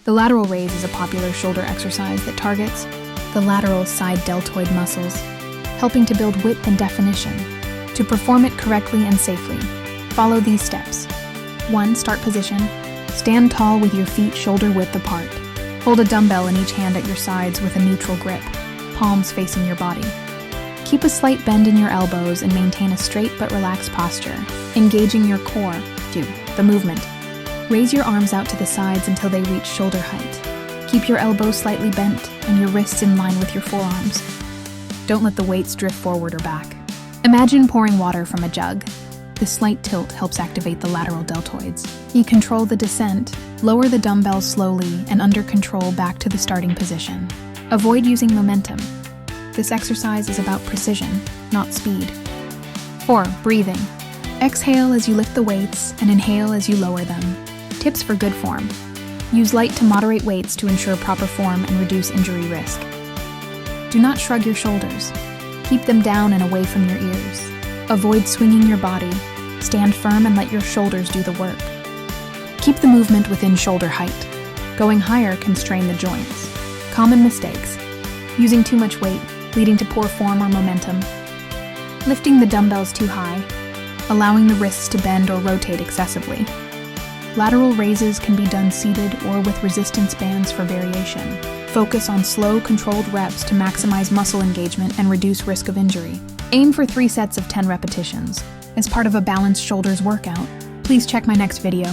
The lateral raise is a popular shoulder exercise that targets the lateral side deltoid muscles, helping to build width and definition. To perform it correctly and safely, follow these steps. 1. Start position. Stand tall with your feet shoulder width apart. Hold a dumbbell in each hand at your sides with a neutral grip, palms facing your body. Keep a slight bend in your elbows and maintain a straight but relaxed posture, engaging your core. 2. The movement. Raise your arms out to the sides until they reach shoulder height. Keep your elbows slightly bent and your wrists in line with your forearms. Don't let the weights drift forward or back. Imagine pouring water from a jug. The slight tilt helps activate the lateral deltoids. You control the descent, lower the dumbbells slowly, and under control back to the starting position. Avoid using momentum. This exercise is about precision, not speed. 4. Breathing. Exhale as you lift the weights and inhale as you lower them. Tips for good form. Use light to moderate weights to ensure proper form and reduce injury risk. Do not shrug your shoulders. Keep them down and away from your ears. Avoid swinging your body. Stand firm and let your shoulders do the work. Keep the movement within shoulder height. Going higher can strain the joints. Common mistakes. Using too much weight, leading to poor form or momentum. Lifting the dumbbells too high. Allowing the wrists to bend or rotate excessively. Lateral raises can be done seated or with resistance bands for variation. Focus on slow, controlled reps to maximize muscle engagement and reduce risk of injury. Aim for 3 sets of 10 repetitions. As part of a balanced shoulders workout, please check my next video.